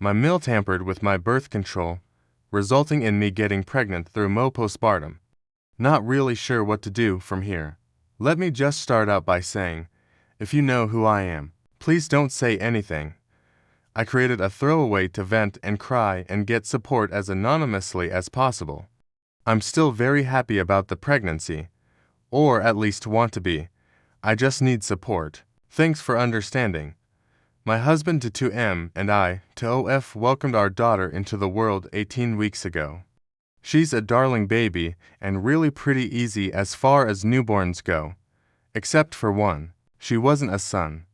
My mill tampered with my birth control, resulting in me getting pregnant through postpartum. Not really sure what to do from here. Let me just start out by saying, if you know who I am, please don't say anything. I created a throwaway to vent and cry and get support as anonymously as possible. I'm still very happy about the pregnancy, or at least want to be. I just need support. Thanks for understanding. My husband to 2M and I to OF welcomed our daughter into the world 18 weeks ago. She's a darling baby and really pretty easy as far as newborns go. Except for one, she wasn't a son.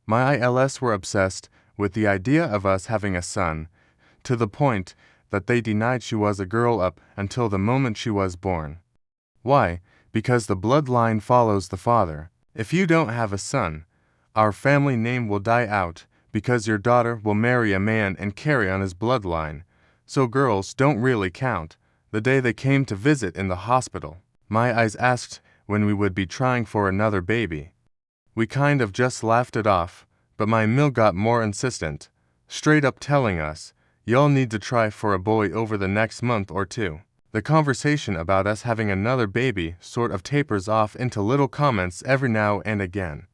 My ILS were obsessed with the idea of us having a son, to the point that they denied she was a girl up until the moment she was born. Why? Because the bloodline follows the father. If you don't have a son, our family name will die out because your daughter will marry a man and carry on his bloodline. So girls don't really count. The day they came to visit in the hospital, my eyes asked when we would be trying for another baby. We kind of just laughed it off, but my mill got more insistent, straight up telling us, "Y'all need to try for a boy over the next month or two." The conversation about us having another baby sort of tapers off into little comments every now and again.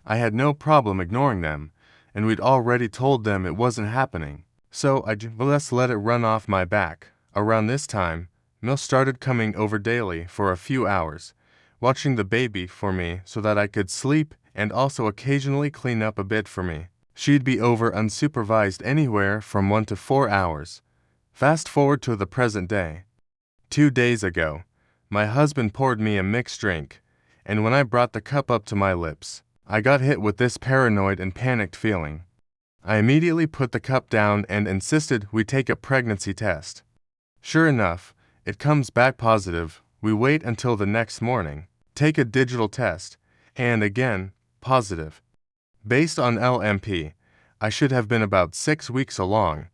I had no problem ignoring them, and we'd already told them it wasn't happening, so I just let it run off my back. Around this time, Mill started coming over daily for a few hours, watching the baby for me so that I could sleep and also occasionally clean up a bit for me. She'd be over unsupervised anywhere from 1 to 4 hours. Fast forward to the present day. 2 days ago, my husband poured me a mixed drink, and when I brought the cup up to my lips, I got hit with this paranoid and panicked feeling. I immediately put the cup down and insisted we take a pregnancy test. Sure enough, it comes back positive. We wait until the next morning, take a digital test, and again, positive. Based on LMP, I should have been about 6 weeks along.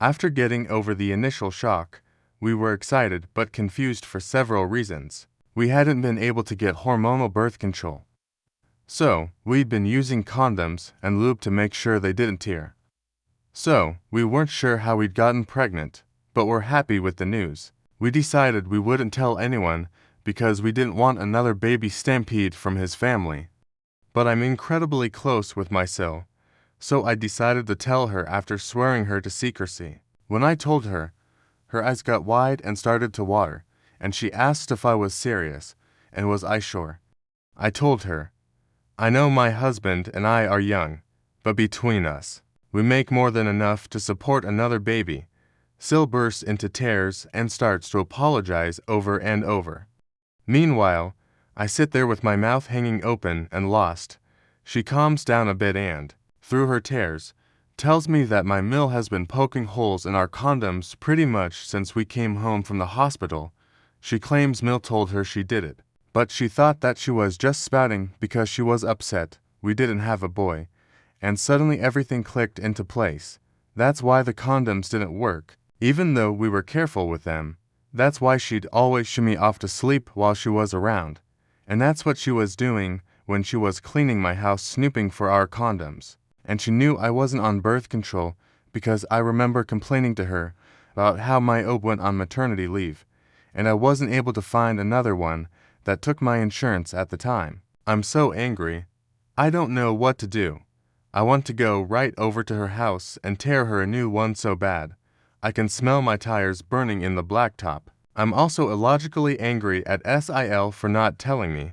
After getting over the initial shock, we were excited but confused for several reasons. We hadn't been able to get hormonal birth control, so we'd been using condoms and lube to make sure they didn't tear. So we weren't sure how we'd gotten pregnant, but were happy with the news. We decided we wouldn't tell anyone because we didn't want another baby stampede from his family. But I'm incredibly close with my sil, so I decided to tell her after swearing her to secrecy. When I told her, her eyes got wide and started to water, and she asked if I was serious, and was I sure. I told her, I know my husband and I are young, but between us, we make more than enough to support another baby. Sil bursts into tears and starts to apologize over and over. Meanwhile, I sit there with my mouth hanging open and lost. She calms down a bit and, through her tears, tells me that my mill has been poking holes in our condoms pretty much since we came home from the hospital. She claims Mill told her she did it, but she thought that she was just spouting because she was upset we didn't have a boy, and suddenly everything clicked into place. That's why the condoms didn't work, even though we were careful with them. That's why she'd always shoo me off to sleep while she was around, and that's what she was doing when she was cleaning my house snooping for our condoms. And she knew I wasn't on birth control because I remember complaining to her about how my OB went on maternity leave, and I wasn't able to find another one that took my insurance at the time. I'm so angry. I don't know what to do. I want to go right over to her house and tear her a new one so bad. I can smell my tires burning in the blacktop. I'm also illogically angry at SIL for not telling me.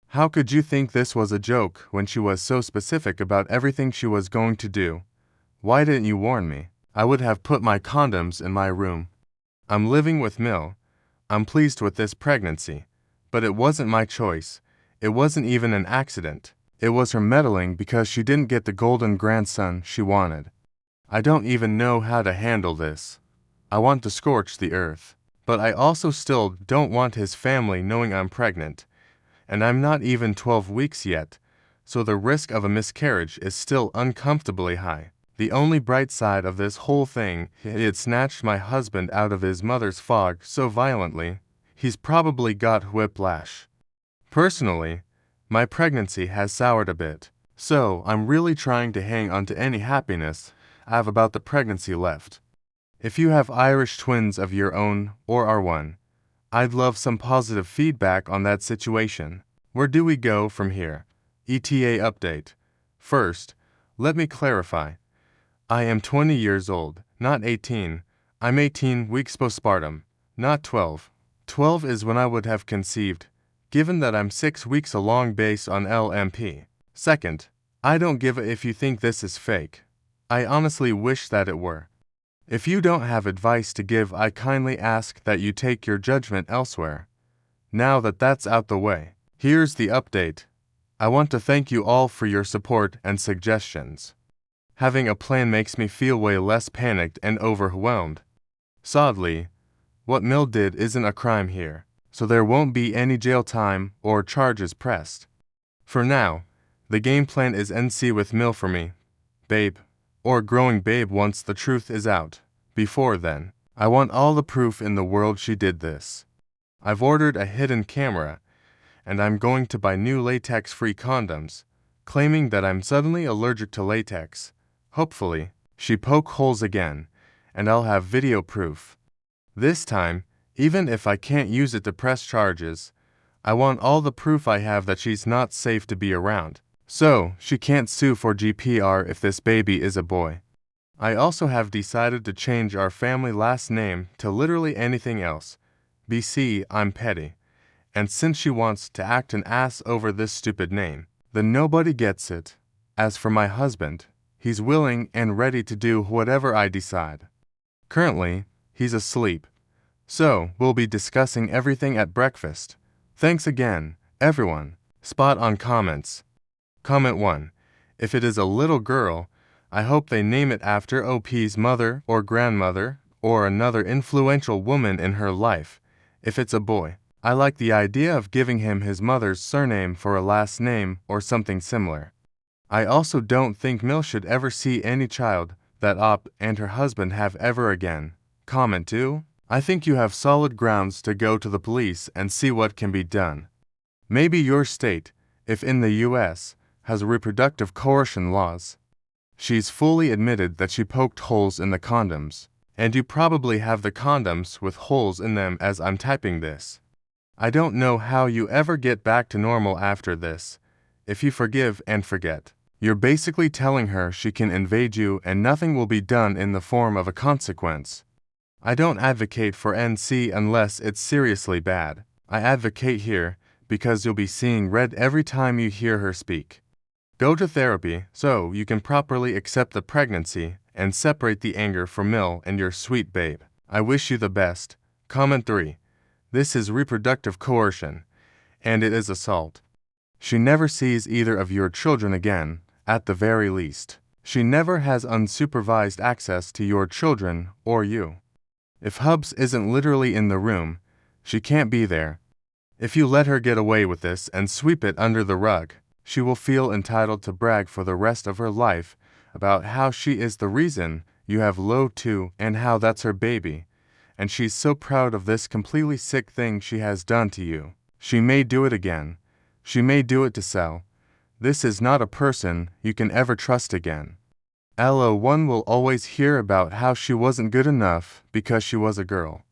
How could you think this was a joke when she was so specific about everything she was going to do? Why didn't you warn me? I would have put my condoms in my room. I'm living with Mill. I'm pleased with this pregnancy, but it wasn't my choice. It wasn't even an accident. It was her meddling because she didn't get the golden grandson she wanted. I don't even know how to handle this. I want to scorch the earth, but I also still don't want his family knowing I'm pregnant. And I'm not even 12 weeks yet, so the risk of a miscarriage is still uncomfortably high. The only bright side of this whole thing, it had snatched my husband out of his mother's fog so violently, he's probably got whiplash. Personally, my pregnancy has soured a bit, so I'm really trying to hang on to any happiness I have about the pregnancy left. If you have Irish twins of your own or are one, I'd love some positive feedback on that situation. Where do we go from here? ETA update. First, let me clarify. I am 20 years old, not 18. I'm 18 weeks postpartum, not 12. 12 is when I would have conceived, given that I'm 6 weeks along based on LMP. Second, I don't give a if you think this is fake. I honestly wish that it were. If you don't have advice to give, I kindly ask that you take your judgment elsewhere. Now that that's out the way, here's the update. I want to thank you all for your support and suggestions. Having a plan makes me feel way less panicked and overwhelmed. Sadly, what Mill did isn't a crime here, so there won't be any jail time or charges pressed. For now, the game plan is NC with Mill for me, babe, or growing babe once the truth is out. Before then, I want all the proof in the world she did this. I've ordered a hidden camera, and I'm going to buy new latex-free condoms, claiming that I'm suddenly allergic to latex. Hopefully, she poke holes again, and I'll have video proof. This time, even if I can't use it to press charges, I want all the proof I have that she's not safe to be around. So, she can't sue for GPR if this baby is a boy. I also have decided to change our family last name to literally anything else. BC, I'm petty. And since she wants to act an ass over this stupid name, then nobody gets it. As for my husband, he's willing and ready to do whatever I decide. Currently, he's asleep. So, we'll be discussing everything at breakfast. Thanks again, everyone. Spot on comments. Comment 1. If it is a little girl, I hope they name it after OP's mother or grandmother or another influential woman in her life. If it's a boy, I like the idea of giving him his mother's surname for a last name or something similar. I also don't think Mill should ever see any child that OP and her husband have ever again. Comment 2. I think you have solid grounds to go to the police and see what can be done. Maybe your state, if in the US, has reproductive coercion laws. She's fully admitted that she poked holes in the condoms, and you probably have the condoms with holes in them as I'm typing this. I don't know how you ever get back to normal after this. If you forgive and forget, you're basically telling her she can invade you and nothing will be done in the form of a consequence. I don't advocate for NC unless it's seriously bad. I advocate here because you'll be seeing red every time you hear her speak. Go to therapy so you can properly accept the pregnancy and separate the anger from Mill and your sweet babe. I wish you the best. Comment 3. This is reproductive coercion, and it is assault. She never sees either of your children again, at the very least. She never has unsupervised access to your children or you. If Hubs isn't literally in the room, she can't be there. If you let her get away with this and sweep it under the rug, she will feel entitled to brag for the rest of her life about how she is the reason you have low too and how that's her baby, and she's so proud of this completely sick thing she has done to you. She may do it again. She may do it to sell. This is not a person you can ever trust again. LO1 will always hear about how she wasn't good enough because she was a girl.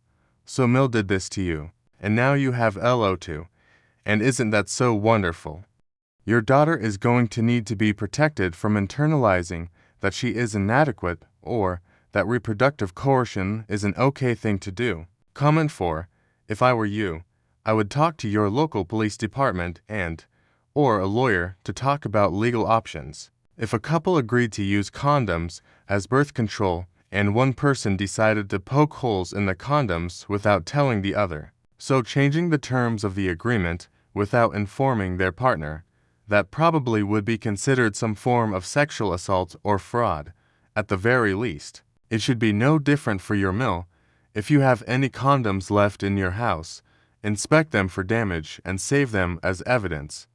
So Mill did this to you, and now you have LO2, and isn't that so wonderful? Your daughter is going to need to be protected from internalizing that she is inadequate or that reproductive coercion is an okay thing to do. Comment 4. If I were you, I would talk to your local police department or a lawyer to talk about legal options. If a couple agreed to use condoms as birth control and one person decided to poke holes in the condoms without telling the other, so changing the terms of the agreement without informing their partner, that probably would be considered some form of sexual assault or fraud, at the very least. It should be no different for your Mill. If you have any condoms left in your house, inspect them for damage and save them as evidence.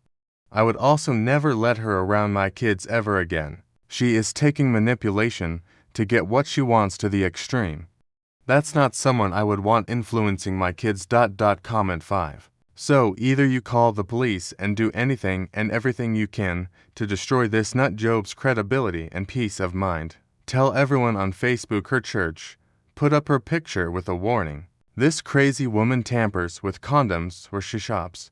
I would also never let her around my kids ever again. She is taking manipulation to get what she wants to the extreme. That's not someone I would want influencing my kids. Comment 5. So either you call the police and do anything and everything you can to destroy this nut Job's credibility and peace of mind. tell everyone on Facebook her church, put up her picture with a warning. This crazy woman tampers with condoms where she shops.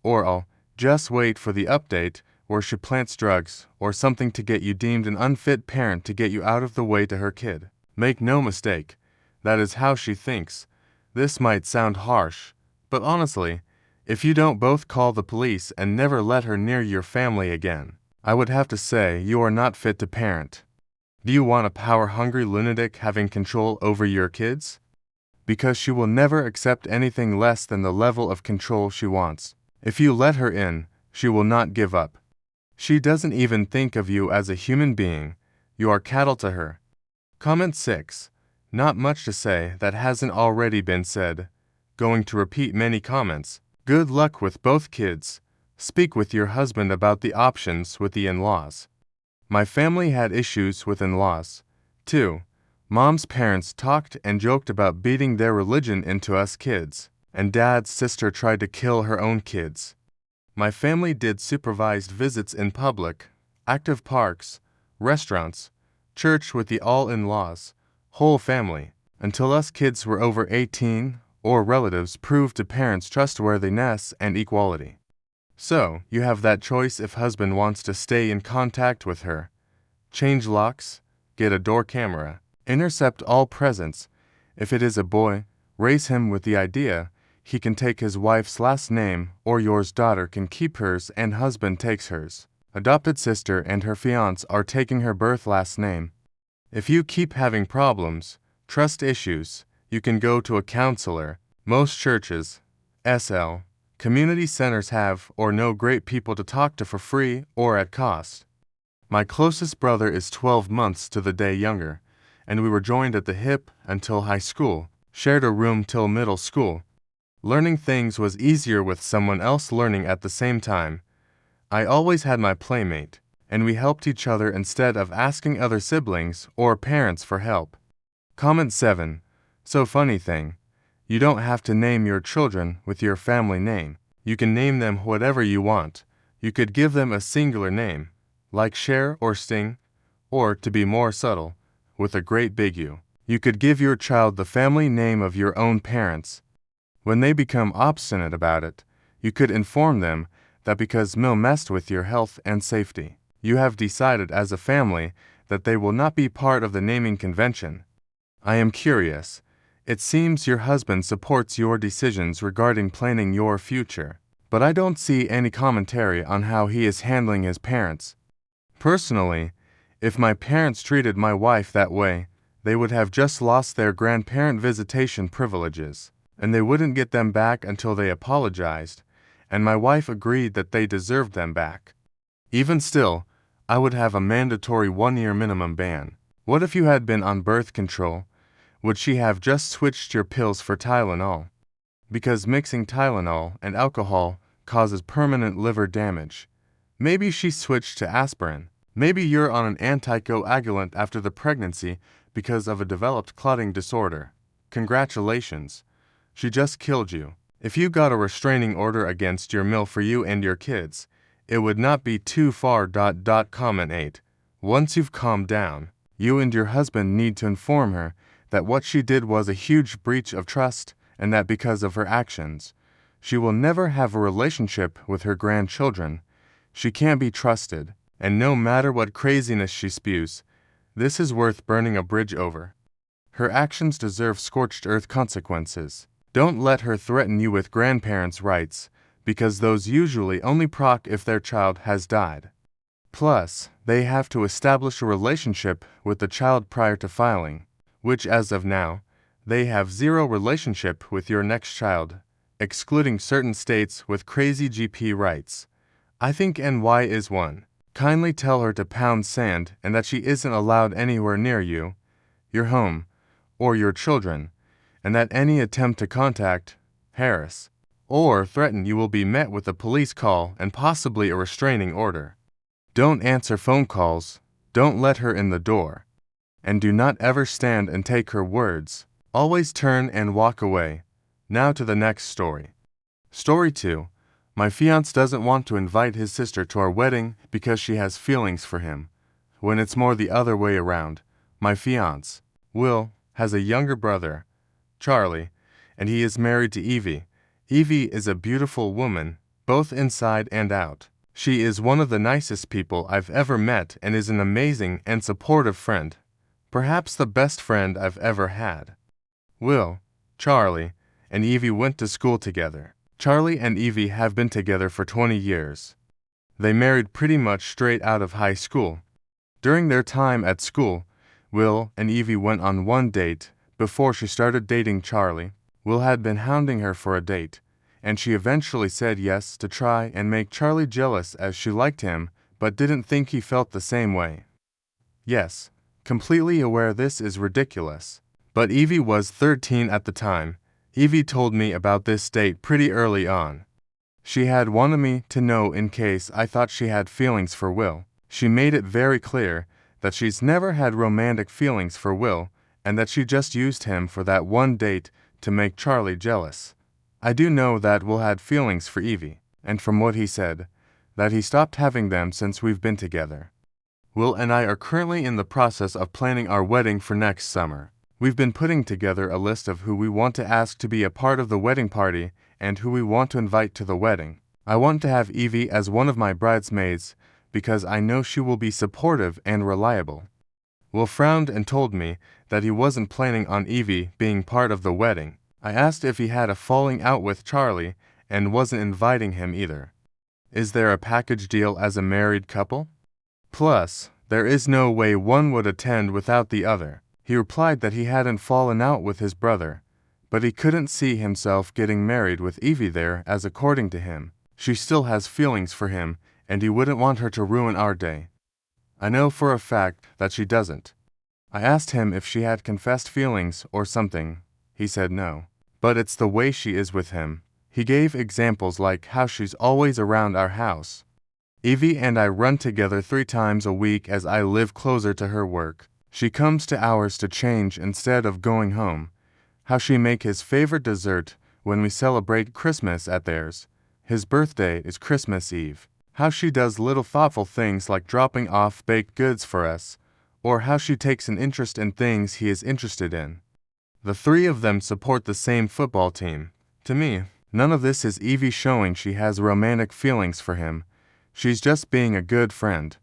Or I'll just wait for the update where she plants drugs or something to get you deemed an unfit parent to get you out of the way to her kid. Make no mistake, that is how she thinks. This might sound harsh, but honestly, if you don't both call the police and never let her near your family again, I would have to say you are not fit to parent. Do you want a power-hungry lunatic having control over your kids? Because she will never accept anything less than the level of control she wants. If you let her in, she will not give up. She doesn't even think of you as a human being. You are cattle to her. Comment 6. Not much to say that hasn't already been said. Going to repeat many comments. Good luck with both kids. Speak with your husband about the options with the in-laws. My family had issues with in-laws. 2. Mom's parents talked and joked about beating their religion into us kids, and Dad's sister tried to kill her own kids. My family did supervised visits in public, active parks, restaurants, church with the all-in-laws, whole family, until us kids were over 18 or relatives proved to parents trustworthiness and equality. So, you have that choice if husband wants to stay in contact with her. Change locks, get a door camera, intercept all presents. If it is a boy, raise him with the idea he can take his wife's last name or yours daughter can keep hers and husband takes hers. Adopted sister and her fiance are taking her birth last name. If you keep having problems, trust issues, you can go to a counselor. Most churches, community centers have or know great people to talk to for free or at cost. My closest brother is 12 months to the day younger, and we were joined at the hip until high school, shared a room till middle school. Learning things was easier with someone else learning at the same time. I always had my playmate, and we helped each other instead of asking other siblings or parents for help. Comment 7. So funny thing. You don't have to name your children with your family name. You can name them whatever you want. You could give them a singular name, like Cher or Sting, or, to be more subtle, with a great big U. You could give your child the family name of your own parents. When they become obstinate about it, you could inform them that because Mill messed with your health and safety, you have decided as a family that they will not be part of the naming convention. I am curious. It seems your husband supports your decisions regarding planning your future, but I don't see any commentary on how he is handling his parents. Personally, if my parents treated my wife that way, they would have just lost their grandparent visitation privileges, and they wouldn't get them back until they apologized, and my wife agreed that they deserved them back. Even still, I would have a mandatory 1-year minimum ban. What if you had been on birth control? Would she have just switched your pills for Tylenol? Because mixing Tylenol and alcohol causes permanent liver damage. Maybe she switched to aspirin. Maybe you're on an anticoagulant after the pregnancy because of a developed clotting disorder. Congratulations. She just killed you. If you got a restraining order against your mill for you and your kids, it would not be too far. Comment 8. Once you've calmed down, you and your husband need to inform her that what she did was a huge breach of trust and that because of her actions, she will never have a relationship with her grandchildren. She can't be trusted, and no matter what craziness she spews, this is worth burning a bridge over. Her actions deserve scorched earth consequences. Don't let her threaten you with grandparents' rights, because those usually only proc if their child has died. Plus, they have to establish a relationship with the child prior to filing, which as of now, they have zero relationship with your next child, excluding certain states with crazy GP rights. I think NY is one. Kindly tell her to pound sand and that she isn't allowed anywhere near you, your home, or your children, and that any attempt to contact, harass, or threaten you will be met with a police call and possibly a restraining order. Don't answer phone calls, don't let her in the door, and do not ever stand and take her words. Always turn and walk away. Now to the next story. Story 2. My fiance doesn't want to invite his sister to our wedding because she has feelings for him, when it's more the other way around. My fiance, Will, has a younger brother, Charlie, and he is married to Evie. Evie is a beautiful woman, both inside and out. She is one of the nicest people I've ever met and is an amazing and supportive friend. Perhaps the best friend I've ever had. Will, Charlie, and Evie went to school together. Charlie and Evie have been together for 20 years. They married pretty much straight out of high school. During their time at school, Will and Evie went on one date before she started dating Charlie. Will had been hounding her for a date, and she eventually said yes to try and make Charlie jealous as she liked him but didn't think he felt the same way. Yes, completely aware this is ridiculous. But Evie was 13 at the time. Evie told me about this date pretty early on. She had wanted me to know in case I thought she had feelings for Will. She made it very clear that she's never had romantic feelings for Will and that she just used him for that one date to make Charlie jealous. I do know that Will had feelings for Evie, and from what he said, that he stopped having them since we've been together. Will and I are currently in the process of planning our wedding for next summer. We've been putting together a list of who we want to ask to be a part of the wedding party and who we want to invite to the wedding. I want to have Evie as one of my bridesmaids because I know she will be supportive and reliable. Will frowned and told me that he wasn't planning on Evie being part of the wedding. I asked if he had a falling out with Charlie and wasn't inviting him either. Is there a package deal as a married couple? Plus, there is no way one would attend without the other. He replied that he hadn't fallen out with his brother, but he couldn't see himself getting married with Evie there as according to him, she still has feelings for him and he wouldn't want her to ruin our day. I know for a fact that she doesn't. I asked him if she had confessed feelings or something. He said no. But it's the way she is with him. He gave examples like how she's always around our house. Evie and I run together 3 times a week as I live closer to her work. She comes to ours to change instead of going home. How she make his favorite dessert when we celebrate Christmas at theirs. His birthday is Christmas Eve. How she does little thoughtful things like dropping off baked goods for us, or how she takes an interest in things he is interested in. The 3 of them support the same football team. To me, none of this is Evie showing she has romantic feelings for him. She's just being a good friend.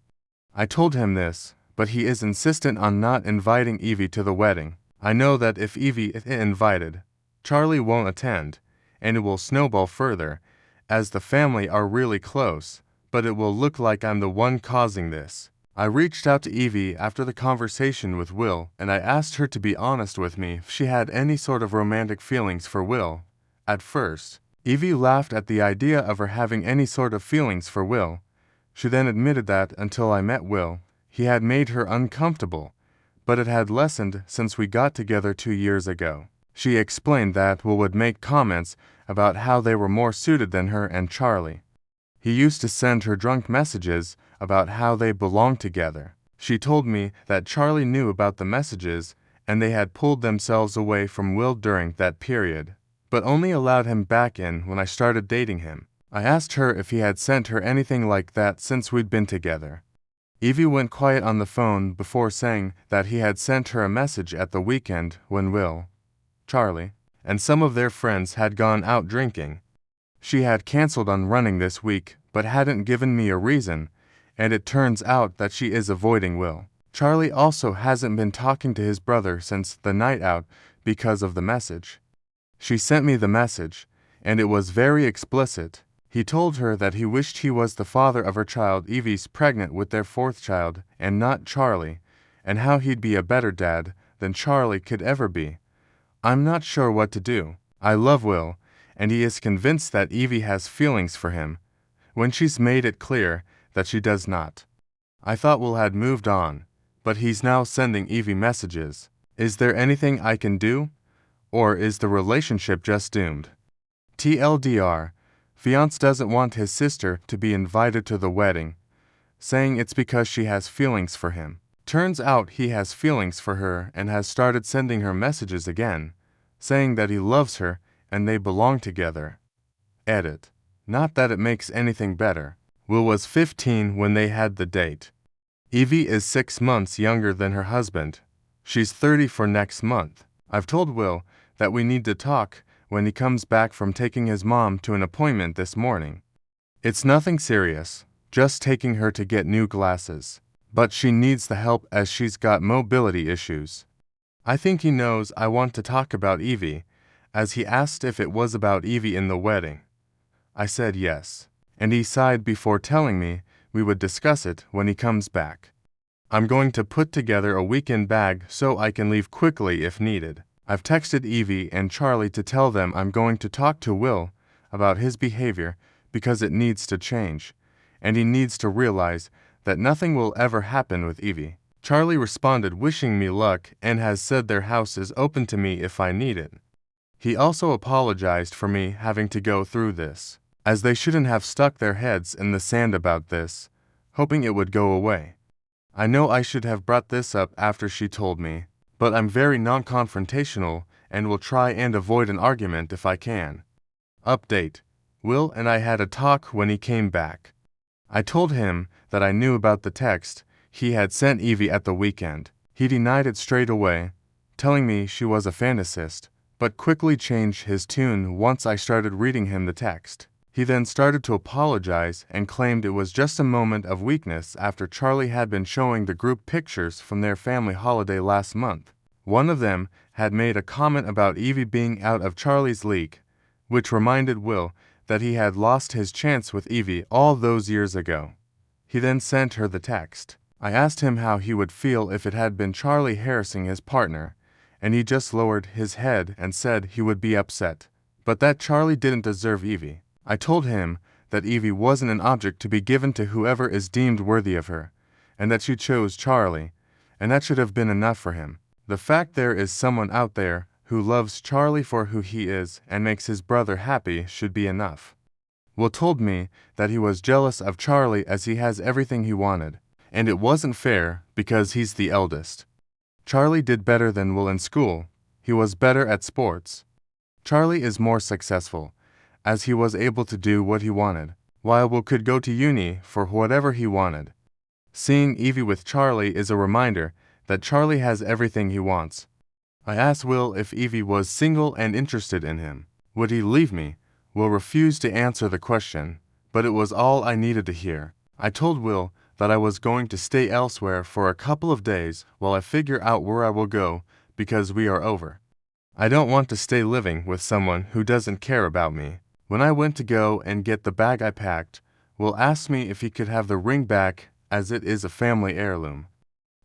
I told him this, but he is insistent on not inviting Evie to the wedding. I know that if Evie is invited, Charlie won't attend, and it will snowball further, as the family are really close, but it will look like I'm the one causing this. I reached out to Evie after the conversation with Will, and I asked her to be honest with me if she had any sort of romantic feelings for Will. At first, Evie laughed at the idea of her having any sort of feelings for Will. She then admitted that until I met Will, he had made her uncomfortable, but it had lessened since we got together 2 years ago. She explained that Will would make comments about how they were more suited than her and Charlie. He used to send her drunk messages about how they belonged together. She told me that Charlie knew about the messages and they had pulled themselves away from Will during that period, but only allowed him back in when I started dating him. I asked her if he had sent her anything like that since we'd been together. Evie went quiet on the phone before saying that he had sent her a message at the weekend when Will, Charlie, and some of their friends had gone out drinking. She had canceled on running this week but hadn't given me a reason, and it turns out that she is avoiding Will. Charlie also hasn't been talking to his brother since the night out because of the message. She sent me the message, and it was very explicit. He told her that he wished he was the father of her child. Evie's pregnant with their 4th child and not Charlie, and how he'd be a better dad than Charlie could ever be. I'm not sure what to do. I love Will, and he is convinced that Evie has feelings for him, when she's made it clear that she does not. I thought Will had moved on, but he's now sending Evie messages. Is there anything I can do? Or is the relationship just doomed? TLDR, Fiance doesn't want his sister to be invited to the wedding, saying it's because she has feelings for him. Turns out he has feelings for her and has started sending her messages again, saying that he loves her and they belong together. Edit. Not that it makes anything better. Will was 15 when they had the date. Evie is 6 months younger than her husband. She's 30 for next month. I've told Will that we need to talk when he comes back from taking his mom to an appointment this morning. It's nothing serious, just taking her to get new glasses. But she needs the help as she's got mobility issues. I think he knows I want to talk about Evie, as he asked if it was about Evie in the wedding. I said yes, and he sighed before telling me we would discuss it when he comes back. I'm going to put together a weekend bag so I can leave quickly if needed. I've texted Evie and Charlie to tell them I'm going to talk to Will about his behavior because it needs to change, and he needs to realize that nothing will ever happen with Evie. Charlie responded wishing me luck and has said their house is open to me if I need it. He also apologized for me having to go through this, as they shouldn't have stuck their heads in the sand about this, hoping it would go away. I know I should have brought this up after she told me, but I'm very non-confrontational and will try and avoid an argument if I can. Update: Will and I had a talk when he came back. I told him that I knew about the text he had sent Evie at the weekend. He denied it straight away, telling me she was a fantasist, but quickly changed his tune once I started reading him the text. He then started to apologize and claimed it was just a moment of weakness after Charlie had been showing the group pictures from their family holiday last month. One of them had made a comment about Evie being out of Charlie's league, which reminded Will that he had lost his chance with Evie all those years ago. He then sent her the text. I asked him how he would feel if it had been Charlie harassing his partner, and he just lowered his head and said he would be upset, but that Charlie didn't deserve Evie. I told him that Evie wasn't an object to be given to whoever is deemed worthy of her, and that she chose Charlie, and that should have been enough for him. The fact there is someone out there who loves Charlie for who he is and makes his brother happy should be enough. Will told me that he was jealous of Charlie as he has everything he wanted, and it wasn't fair because he's the eldest. Charlie did better than Will in school. He was better at sports. Charlie is more successful, as he was able to do what he wanted, while Will could go to uni for whatever he wanted. Seeing Evie with Charlie is a reminder that Charlie has everything he wants. I asked Will if Evie was single and interested in him. Would he leave me? Will refused to answer the question, but it was all I needed to hear. I told Will that I was going to stay elsewhere for a couple of days while I figure out where I will go because we are over. I don't want to stay living with someone who doesn't care about me. When I went to go and get the bag I packed, Will asked me if he could have the ring back as it is a family heirloom.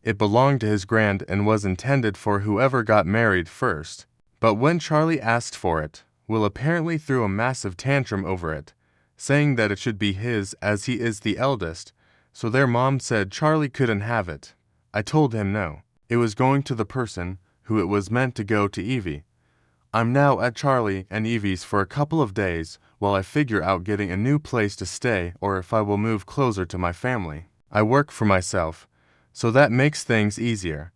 It belonged to his grand and was intended for whoever got married first. But when Charlie asked for it, Will apparently threw a massive tantrum over it, saying that it should be his as he is the eldest, so their mom said Charlie couldn't have it. I told him no. It was going to the person who it was meant to go to Evie. I'm now at Charlie and Evie's for a couple of days while I figure out getting a new place to stay or if I will move closer to my family. I work for myself, so that makes things easier.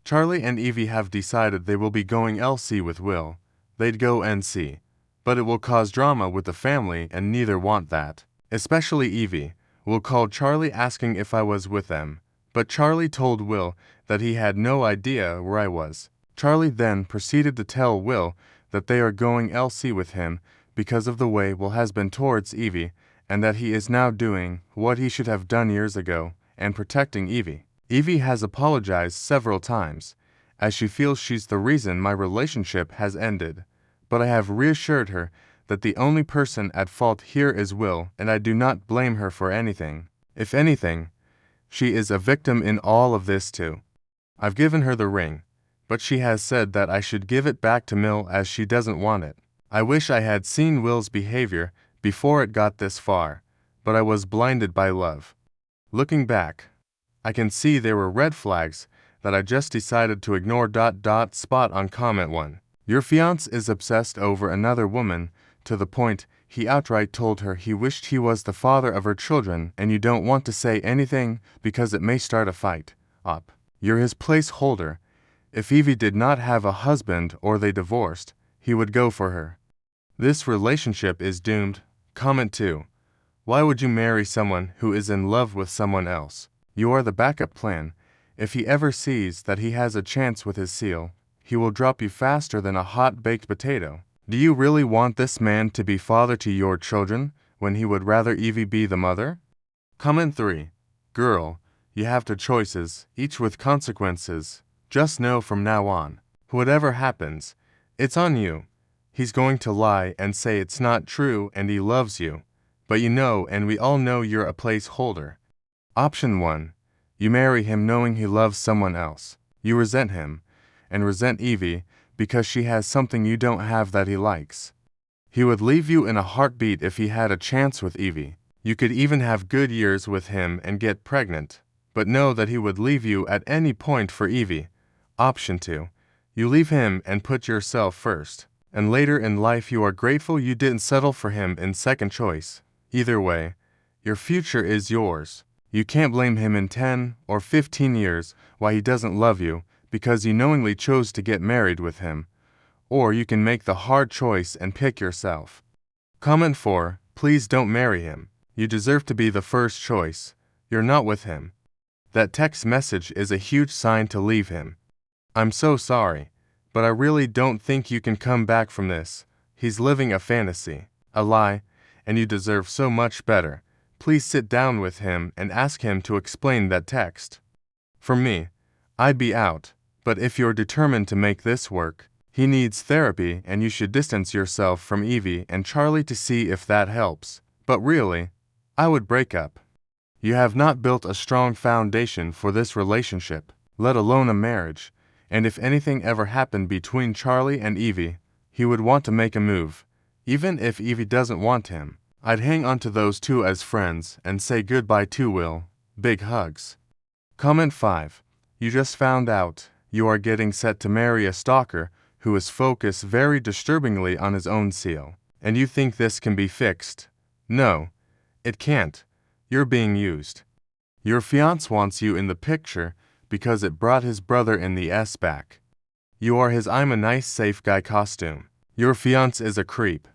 Charlie and Evie have decided they will be going LC with Will. They'd go NC, but it will cause drama with the family and neither want that. Especially Evie. Will called Charlie asking if I was with them, but Charlie told Will that he had no idea where I was. Charlie then proceeded to tell Will that they are going LC with him because of the way Will has been towards Evie and that he is now doing what he should have done years ago and protecting Evie. Evie has apologized several times, as she feels she's the reason my relationship has ended, but I have reassured her that the only person at fault here is Will and I do not blame her for anything. If anything, she is a victim in all of this too. I've given her the ring, but she has said that I should give it back to Mill as she doesn't want it. I wish I had seen Will's behavior before it got this far, but I was blinded by love. Looking back, I can see there were red flags that I just decided to ignore. Spot on comment 1. Your fiance is obsessed over another woman to the point he outright told her he wished he was the father of her children and you don't want to say anything because it may start a fight. Up. You're his placeholder. If Evie did not have a husband or they divorced, he would go for her. This relationship is doomed. Comment 2. Why would you marry someone who is in love with someone else? You are the backup plan. If he ever sees that he has a chance with his seal, he will drop you faster than a hot-baked potato. Do you really want this man to be father to your children when he would rather Evie be the mother? Comment 3. Girl, you have two choices, each with consequences. Just know from now on, whatever happens, it's on you. He's going to lie and say it's not true and he loves you. But you know, and we all know, you're a placeholder. Option 1. You marry him knowing he loves someone else. You resent him, and resent Evie, because she has something you don't have that he likes. He would leave you in a heartbeat if he had a chance with Evie. You could even have good years with him and get pregnant, but know that he would leave you at any point for Evie. Option 2. You leave him and put yourself first, and later in life you are grateful you didn't settle for him in second choice. Either way, your future is yours. You can't blame him in 10 or 15 years why he doesn't love you, because you knowingly chose to get married with him. Or you can make the hard choice and pick yourself. Comment 4. Please don't marry him. You deserve to be the first choice. You're not with him. That text message is a huge sign to leave him. I'm so sorry, but I really don't think you can come back from this. He's living a fantasy, a lie, and you deserve so much better. Please sit down with him and ask him to explain that text. For me, I'd be out, but if you're determined to make this work, he needs therapy and you should distance yourself from Evie and Charlie to see if that helps. But really, I would break up. You have not built a strong foundation for this relationship, let alone a marriage, and if anything ever happened between Charlie and Evie, he would want to make a move. Even if Evie doesn't want him, I'd hang on to those two as friends and say goodbye to Will. Big hugs. Comment 5. You just found out you are getting set to marry a stalker who is focused very disturbingly on his own seal, and you think this can be fixed. No, it can't. You're being used. Your fiance wants you in the picture because it brought his brother in the S back. You are his I'm a nice safe guy costume. Your fiance is a creep.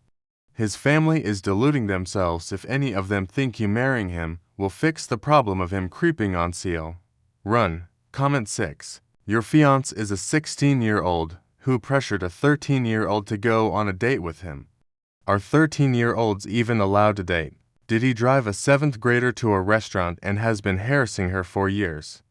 His family is deluding themselves if any of them think you marrying him will fix the problem of him creeping on seal. Run. Comment 6. Your fiance is a 16-year-old who pressured a 13-year-old to go on a date with him. Are 13-year-olds even allowed to date? Did he drive a 7th grader to a restaurant and has been harassing her for years?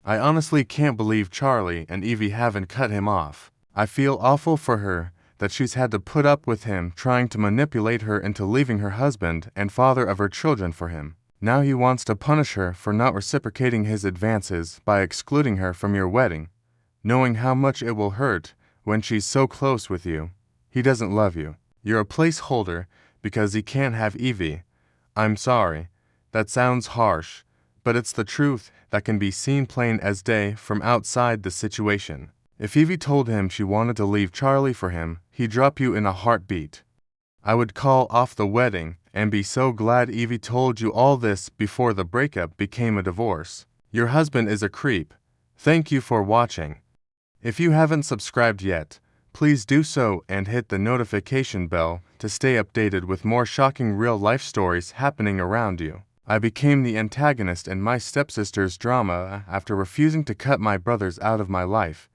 I honestly can't believe Charlie and Evie haven't cut him off. I feel awful for her that she's had to put up with him trying to manipulate her into leaving her husband and father of her children for him. Now he wants to punish her for not reciprocating his advances by excluding her from your wedding, knowing how much it will hurt when she's so close with you. He doesn't love you. You're a placeholder because he can't have Evie. I'm sorry. That sounds harsh, but it's the truth that can be seen plain as day from outside the situation. If Evie told him she wanted to leave Charlie for him, he'd drop you in a heartbeat. I would call off the wedding and be so glad Evie told you all this before the breakup became a divorce. Your husband is a creep. Thank you for watching. If you haven't subscribed yet, please do so and hit the notification bell to stay updated with more shocking real-life stories happening around you. I became the antagonist in my stepsister's drama after refusing to cut my brothers out of my life,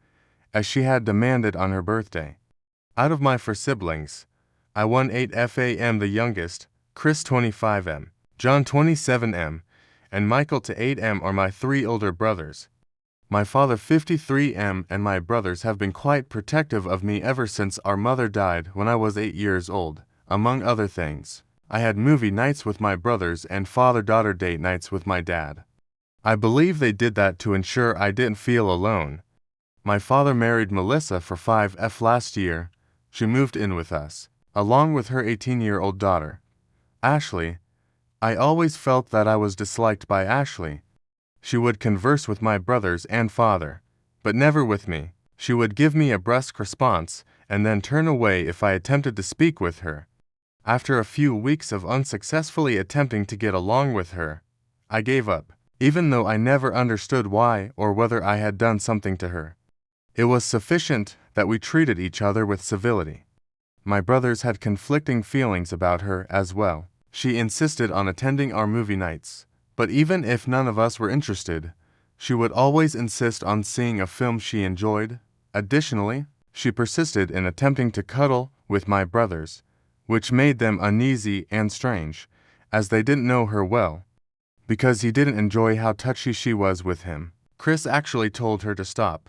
as she had demanded on her birthday. Out of my 4 siblings, I won 8 FAM, the youngest, Chris 25M, John 27M, and Michael to 8M are my 3 older brothers. My father 53M and my brothers have been quite protective of me ever since our mother died when I was 8 years old. Among other things, I had movie nights with my brothers and father-daughter date nights with my dad. I believe they did that to ensure I didn't feel alone. My father married Melissa for 5F last year. She moved in with us, along with her 18-year-old daughter, Ashley. I always felt that I was disliked by Ashley. She would converse with my brothers and father, but never with me. She would give me a brusque response and then turn away if I attempted to speak with her. After a few weeks of unsuccessfully attempting to get along with her, I gave up, even though I never understood why or whether I had done something to her. It was sufficient that we treated each other with civility. My brothers had conflicting feelings about her as well. She insisted on attending our movie nights, but even if none of us were interested, She would always insist on seeing a film she enjoyed. Additionally, she persisted in attempting to cuddle with my brothers, which made them uneasy and strange, as they didn't know her well, because he didn't enjoy how touchy she was with him. Chris actually told her to stop.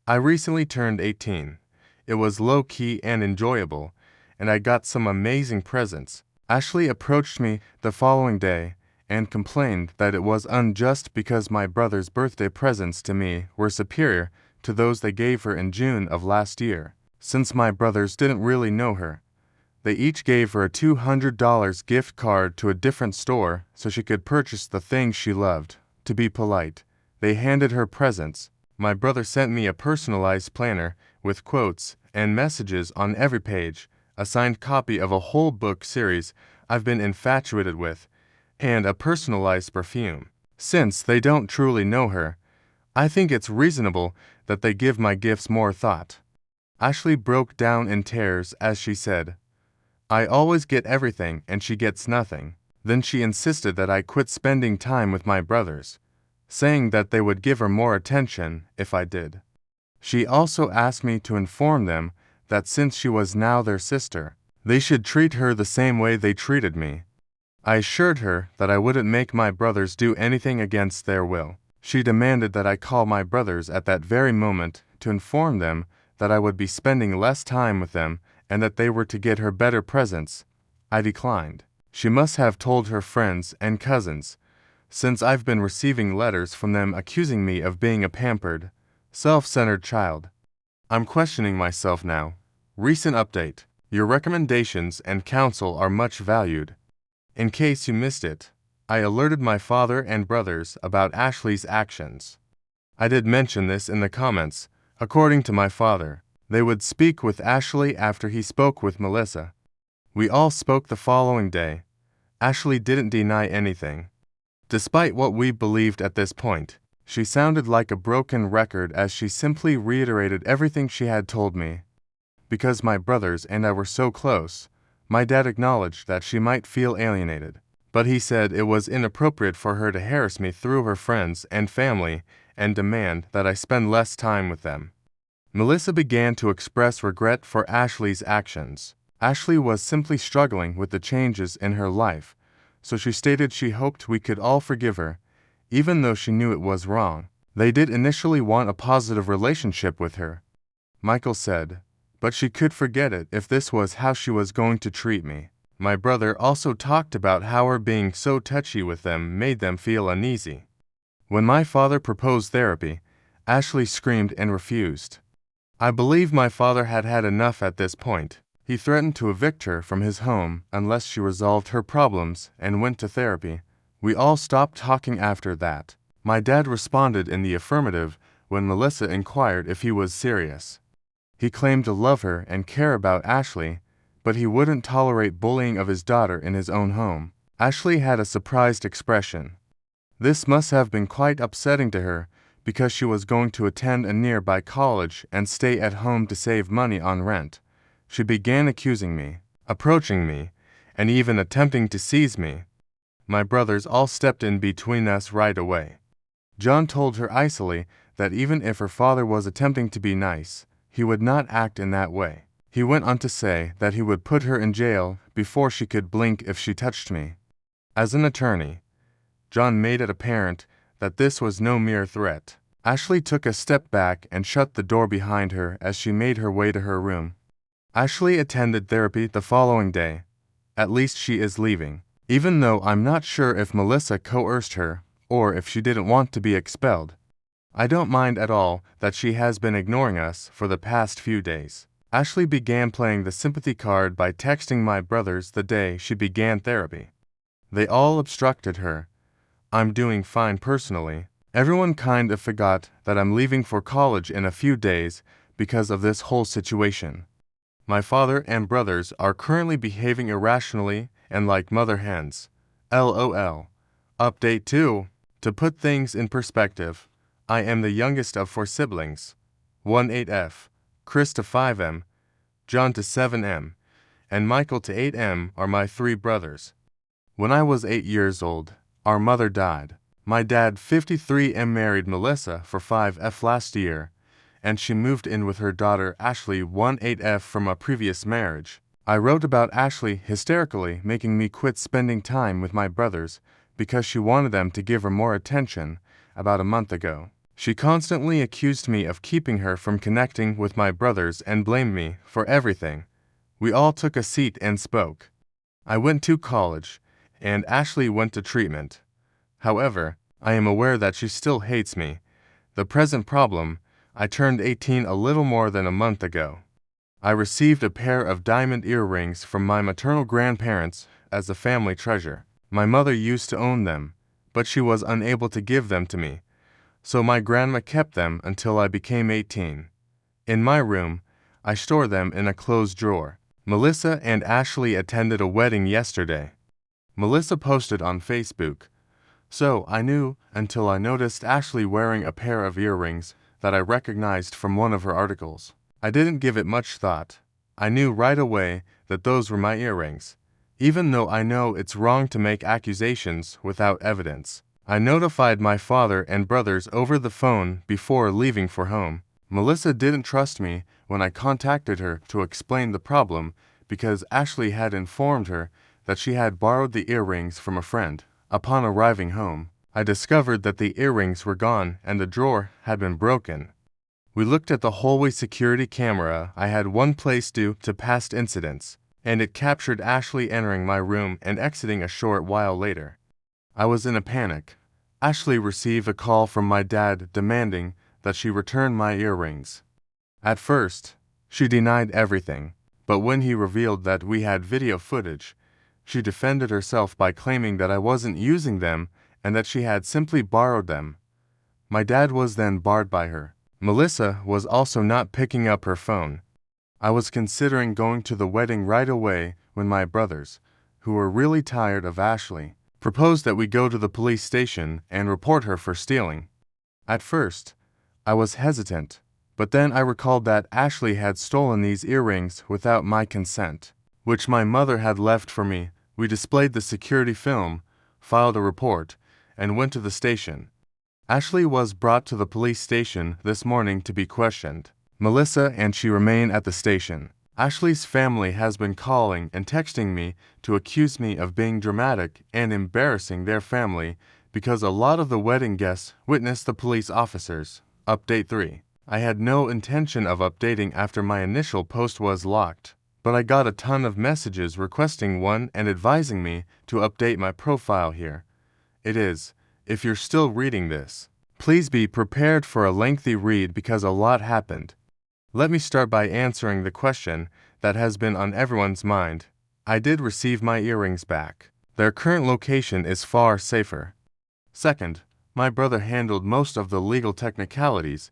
I recently turned 18. It was low-key and enjoyable, and I got some amazing presents. Ashley approached me the following day and complained that it was unjust because my brother's birthday presents to me were superior to those they gave her in June of last year. Since my brothers didn't really know her, they each gave her a $200 gift card to a different store so she could purchase the things she loved. To be polite, they handed her presents. My brother sent me a personalized planner with quotes and messages on every page, a signed copy of a whole book series I've been infatuated with, and a personalized perfume. Since they don't truly know her, I think it's reasonable that they give my gifts more thought. Ashley broke down in tears as she said, "I always get everything and she gets nothing." Then she insisted that I quit spending time with my brothers, saying that they would give her more attention if I did. She also asked me to inform them that since she was now their sister, they should treat her the same way they treated me. I assured her that I wouldn't make my brothers do anything against their will. She demanded that I call my brothers at that very moment to inform them that I would be spending less time with them and that they were to get her better presents. I declined. She must have told her friends and cousins, since I've been receiving letters from them accusing me of being a pampered, self-centered child. I'm questioning myself now. Recent update. Your recommendations and counsel are much valued. In case you missed it, I alerted my father and brothers about Ashley's actions. I did mention this in the comments. According to my father, they would speak with Ashley after he spoke with Melissa. We all spoke the following day. Ashley didn't deny anything. Despite what we believed at this point, she sounded like a broken record as she simply reiterated everything she had told me. Because my brothers and I were so close, my dad acknowledged that she might feel alienated, but he said it was inappropriate for her to harass me through her friends and family and demand that I spend less time with them. Melissa began to express regret for Ashley's actions. Ashley was simply struggling with the changes in her life, so she stated she hoped we could all forgive her, even though she knew it was wrong. They did initially want a positive relationship with her. Michael said, but she could forget it if this was how she was going to treat me. My brother also talked about how her being so touchy with them made them feel uneasy. When my father proposed therapy, Ashley screamed and refused. I believe my father had had enough at this point. He threatened to evict her from his home unless she resolved her problems and went to therapy. We all stopped talking after that. My dad responded in the affirmative when Melissa inquired if he was serious. He claimed to love her and care about Ashley, but he wouldn't tolerate bullying of his daughter in his own home. Ashley had a surprised expression. This must have been quite upsetting to her because she was going to attend a nearby college and stay at home to save money on rent. She began accusing me, approaching me, and even attempting to seize me. My brothers all stepped in between us right away. John told her icily that even if her father was attempting to be nice, he would not act in that way. He went on to say that he would put her in jail before she could blink if she touched me. As an attorney, John made it apparent that this was no mere threat. Ashley took a step back and shut the door behind her as she made her way to her room. Ashley attended therapy the following day. At least she is leaving. Even though I'm not sure if Melissa coerced her or if she didn't want to be expelled. I don't mind at all that she has been ignoring us for the past few days. Ashley began playing the sympathy card by texting my brothers the day she began therapy. They all obstructed her. I'm doing fine personally. Everyone kind of forgot that I'm leaving for college in a few days because of this whole situation. My father and brothers are currently behaving irrationally and like mother hens. LOL. Update 2. To put things in perspective, I am the youngest of 4 siblings. 1-8F, Chris to 5M, John to 7M, and Michael to 8M are my 3 brothers. When I was 8 years old, our mother died. My dad, 53, married Melissa for 5F last year, and she moved in with her daughter Ashley, 18F, from a previous marriage. I wrote about Ashley hysterically making me quit spending time with my brothers because she wanted them to give her more attention about a month ago. She constantly accused me of keeping her from connecting with my brothers and blamed me for everything. We all took a seat and spoke. I went to college, and Ashley went to treatment. However, I am aware that she still hates me. The present problem: I turned 18 a little more than a month ago. I received a pair of diamond earrings from my maternal grandparents as a family treasure. My mother used to own them, but she was unable to give them to me, so my grandma kept them until I became 18. In my room, I store them in a closed drawer. Melissa and Ashley attended a wedding yesterday. Melissa posted on Facebook. So I knew until I noticed Ashley wearing a pair of earrings that I recognized from one of her articles. I didn't give it much thought. I knew right away that those were my earrings, even though I know it's wrong to make accusations without evidence. I notified my father and brothers over the phone before leaving for home. Melissa didn't trust me when I contacted her to explain the problem because Ashley had informed her that she had borrowed the earrings from a friend. Upon arriving home, I discovered that the earrings were gone and the drawer had been broken. We looked at the hallway security camera I had one placed due to past incidents, and it captured Ashley entering my room and exiting a short while later. I was in a panic. Ashley received a call from my dad demanding that she return my earrings. At first, she denied everything, but when he revealed that we had video footage, she defended herself by claiming that I wasn't using them and that she had simply borrowed them. My dad was then barred by her. Melissa was also not picking up her phone. I was considering going to the wedding right away when my brothers, who were really tired of Ashley, proposed that we go to the police station and report her for stealing. At first, I was hesitant, but then I recalled that Ashley had stolen these earrings without my consent, which my mother had left for me. We displayed the security film, filed a report, and went to the station. Ashley was brought to the police station this morning to be questioned. Melissa and she remain at the station. Ashley's family has been calling and texting me to accuse me of being dramatic and embarrassing their family because a lot of the wedding guests witnessed the police officers. Update 3. I had no intention of updating after my initial post was locked, but I got a ton of messages requesting one and advising me to update my profile here. It is. If you're still reading this, please be prepared for a lengthy read because a lot happened. Let me start by answering the question that has been on everyone's mind. I did receive my earrings back. Their current location is far safer. Second, my brother handled most of the legal technicalities,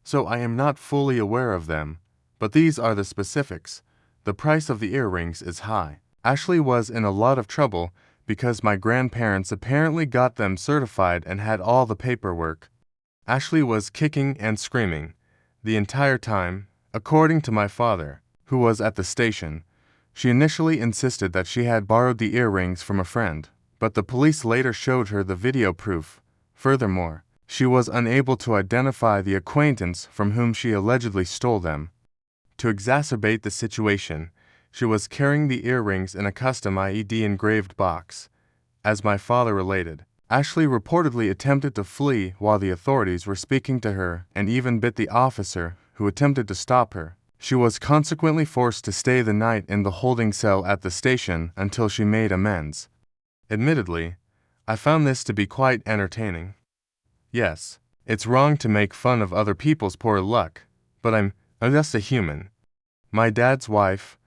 so I am not fully aware of them, but these are the specifics. The price of the earrings is high. Ashley was in a lot of trouble because my grandparents apparently got them certified and had all the paperwork. Ashley was kicking and screaming the entire time, according to my father, who was at the station. She initially insisted that she had borrowed the earrings from a friend, but the police later showed her the video proof. Furthermore, she was unable to identify the acquaintance from whom she allegedly stole them. To exacerbate the situation, she was carrying the earrings in a custom IED engraved box. As my father related, Ashley reportedly attempted to flee while the authorities were speaking to her and even bit the officer who attempted to stop her. She was consequently forced to stay the night in the holding cell at the station until she made amends. Admittedly, I found this to be quite entertaining. Yes, it's wrong to make fun of other people's poor luck, but I'm just a human. My dad's wife,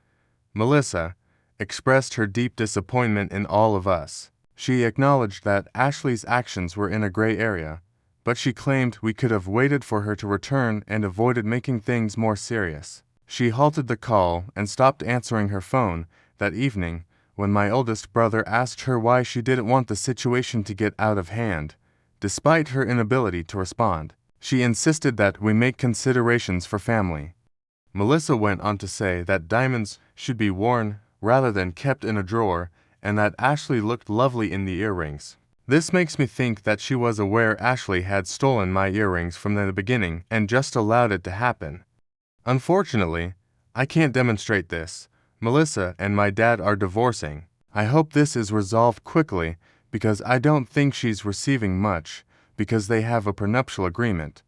Melissa, expressed her deep disappointment in all of us. She acknowledged that Ashley's actions were in a gray area, but she claimed we could have waited for her to return and avoided making things more serious. She halted the call and stopped answering her phone that evening when my oldest brother asked her why she didn't want the situation to get out of hand. Despite her inability to respond, she insisted that we make considerations for family. Melissa went on to say that diamonds should be worn rather than kept in a drawer and that Ashley looked lovely in the earrings. This makes me think that she was aware Ashley had stolen my earrings from the beginning and just allowed it to happen. Unfortunately, I can't demonstrate this. Melissa and my dad are divorcing. I hope this is resolved quickly because I don't think she's receiving much because they have a prenuptial agreement.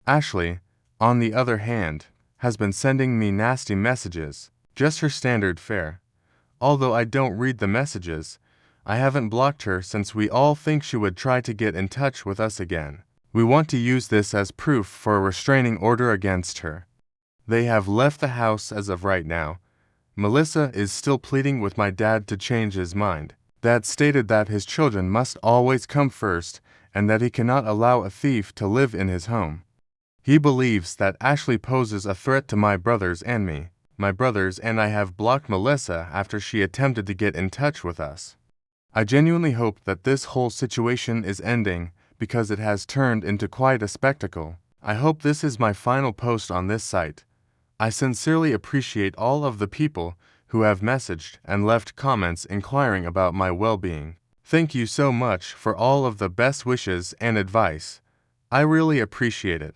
Ashley, on the other hand, has been sending me nasty messages, just her standard fare. Although I don't read the messages, I haven't blocked her since we all think she would try to get in touch with us again. We want to use this as proof for a restraining order against her. They have left the house as of right now. Melissa is still pleading with my dad to change his mind. Dad stated that his children must always come first and that he cannot allow a thief to live in his home. He believes that Ashley poses a threat to my brothers and me. My brothers and I have blocked Melissa after she attempted to get in touch with us. I genuinely hope that this whole situation is ending because it has turned into quite a spectacle. I hope this is my final post on this site. I sincerely appreciate all of the people who have messaged and left comments inquiring about my well-being. Thank you so much for all of the best wishes and advice. I really appreciate it.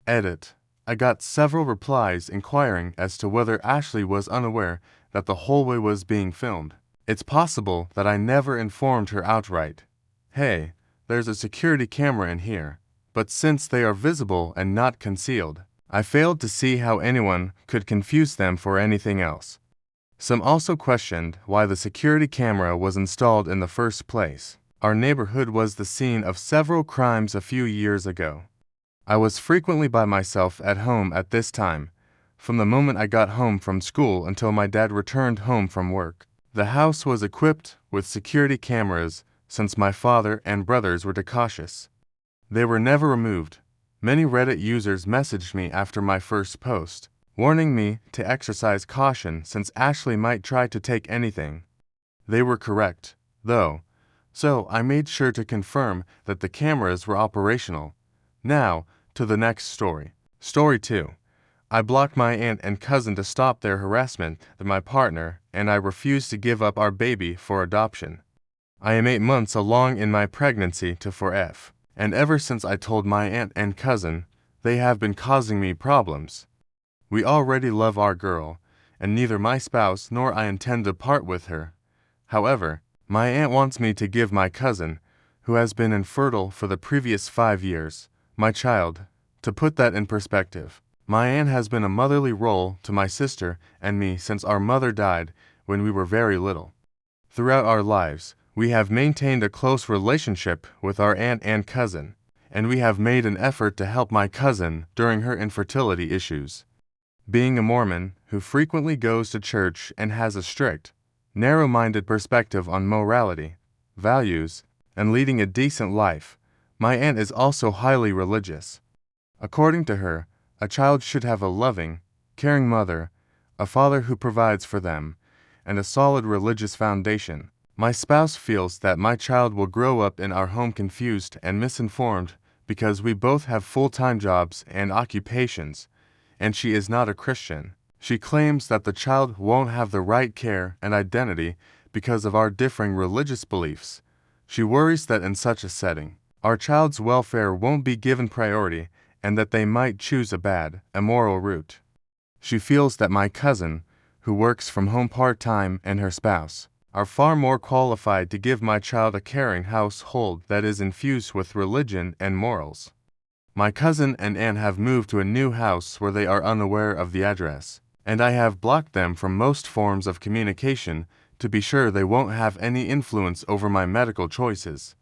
Edit. I got several replies inquiring as to whether Ashley was unaware that the hallway was being filmed. It's possible that I never informed her outright. Hey, there's a security camera in here, but since they are visible and not concealed, I failed to see how anyone could confuse them for anything else. Some also questioned why the security camera was installed in the first place. Our neighborhood was the scene of several crimes a few years ago. I was frequently by myself at home at this time, from the moment I got home from school until my dad returned home from work. The house was equipped with security cameras since my father and brothers were too cautious. They were never removed. Many Reddit users messaged me after my first post, warning me to exercise caution since Ashley might try to take anything. They were correct, though, so I made sure to confirm that the cameras were operational. Now, to the next story. Story 2. I blocked my aunt and cousin to stop their harassment of my partner, and I refused to give up our baby for adoption. I am 8 months along in my pregnancy to 4F, and ever since I told my aunt and cousin, they have been causing me problems. We already love our girl, and neither my spouse nor I intend to part with her. However, my aunt wants me to give my cousin, who has been infertile for the previous 5 years, my child. To put that in perspective, my aunt has been a motherly role to my sister and me since our mother died when we were very little. Throughout our lives, we have maintained a close relationship with our aunt and cousin, and we have made an effort to help my cousin during her infertility issues. Being a Mormon who frequently goes to church and has a strict, narrow-minded perspective on morality, values, and leading a decent life, my aunt is also highly religious. According to her, a child should have a loving, caring mother, a father who provides for them, and a solid religious foundation. My spouse feels that my child will grow up in our home confused and misinformed because we both have full-time jobs and occupations, and she is not a Christian. She claims that the child won't have the right care and identity because of our differing religious beliefs. She worries that in such a setting, our child's welfare won't be given priority and that they might choose a bad, immoral route. She feels that my cousin, who works from home part-time, and her spouse are far more qualified to give my child a caring household that is infused with religion and morals. My cousin and aunt have moved to a new house where they are unaware of the address, and I have blocked them from most forms of communication to be sure they won't have any influence over my medical choices.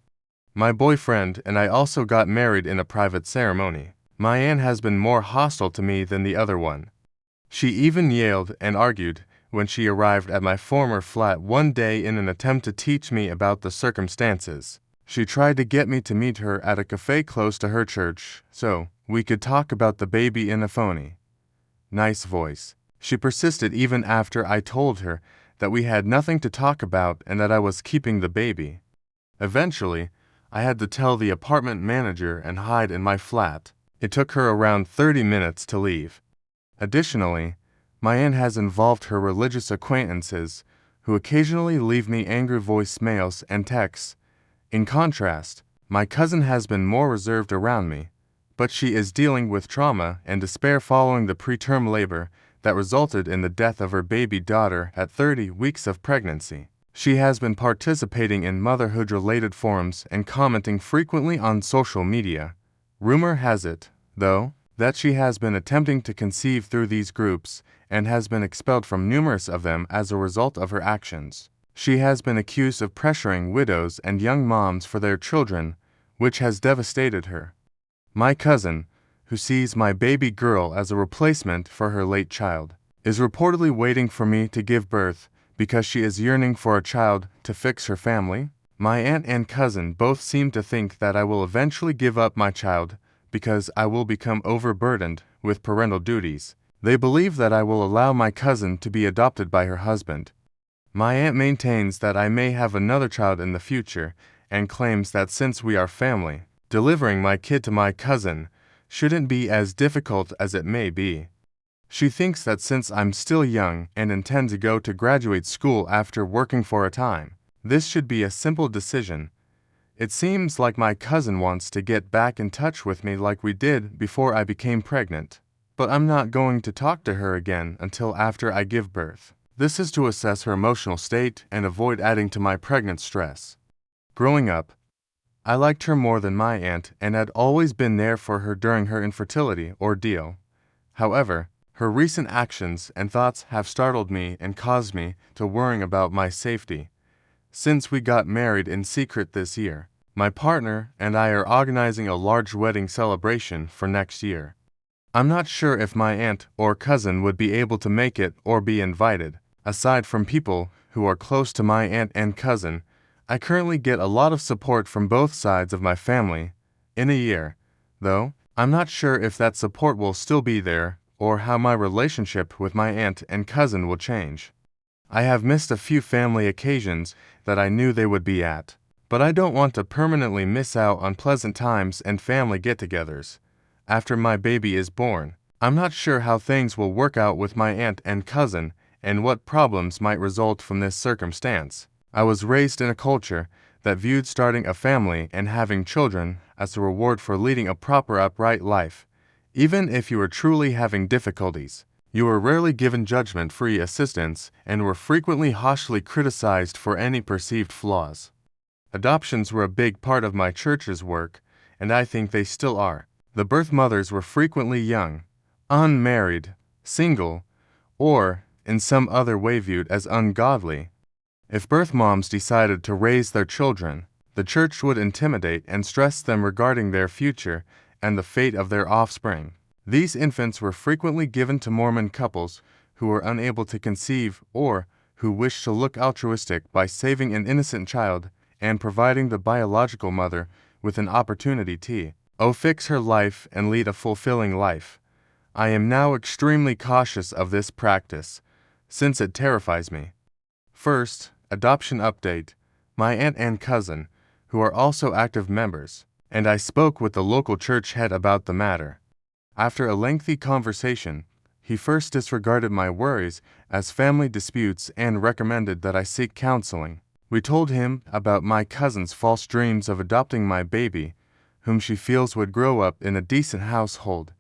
My boyfriend and I also got married in a private ceremony. My aunt has been more hostile to me than the other one. She even yelled and argued when she arrived at my former flat one day in an attempt to teach me about the circumstances. She tried to get me to meet her at a cafe close to her church so we could talk about the baby in a phony, nice voice. She persisted even after I told her that we had nothing to talk about and that I was keeping the baby. Eventually, I had to tell the apartment manager and hide in my flat. It took her around 30 minutes to leave. Additionally, my aunt has involved her religious acquaintances, who occasionally leave me angry voicemails and texts, In contrast, my cousin has been more reserved around me, but she is dealing with trauma and despair following the preterm labor that resulted in the death of her baby daughter at 30 weeks of pregnancy. She has been participating in motherhood-related forums and commenting frequently on social media. Rumor has it, though, that she has been attempting to conceive through these groups and has been expelled from numerous of them as a result of her actions. She has been accused of pressuring widows and young moms for their children, which has devastated her. My cousin, who sees my baby girl as a replacement for her late child, is reportedly waiting for me to give birth because she is yearning for a child to fix her family. My aunt and cousin both seem to think that I will eventually give up my child because I will become overburdened with parental duties. They believe that I will allow my cousin to be adopted by her husband. My aunt maintains that I may have another child in the future and claims that since we are family, delivering my kid to my cousin shouldn't be as difficult as it may be. She thinks that since I'm still young and intend to go to graduate school after working for a time, this should be a simple decision. It seems like my cousin wants to get back in touch with me like we did before I became pregnant, but I'm not going to talk to her again until after I give birth. This is to assess her emotional state and avoid adding to my pregnant stress. Growing up, I liked her more than my aunt and had always been there for her during her infertility ordeal. However, her recent actions and thoughts have startled me and caused me to worry about my safety. Since we got married in secret this year, my partner and I are organizing a large wedding celebration for next year. I'm not sure if my aunt or cousin would be able to make it or be invited. Aside from people who are close to my aunt and cousin, I currently get a lot of support from both sides of my family. In a year, though, I'm not sure if that support will still be there or how my relationship with my aunt and cousin will change. I have missed a few family occasions that I knew they would be at, but I don't want to permanently miss out on pleasant times and family get-togethers. After my baby is born, I'm not sure how things will work out with my aunt and cousin and what problems might result from this circumstance. I was raised in a culture that viewed starting a family and having children as a reward for leading a proper upright life. Even if you were truly having difficulties, you were rarely given judgment-free assistance and were frequently harshly criticized for any perceived flaws. Adoptions were a big part of my church's work, and I think they still are. The birth mothers were frequently young, unmarried, single, or in some other way viewed as ungodly. If birth moms decided to raise their children, the church would intimidate and stress them regarding their future and the fate of their offspring. These infants were frequently given to Mormon couples who were unable to conceive or who wished to look altruistic by saving an innocent child and providing the biological mother with an opportunity to fix her life and lead a fulfilling life. I am now extremely cautious of this practice, since it terrifies me. First, adoption update. My aunt and cousin, who are also active members, and I spoke with the local church head about the matter. After a lengthy conversation, he first disregarded my worries as family disputes and recommended that I seek counseling. We told him about my cousin's false dreams of adopting my baby, whom she feels would grow up in a decent household,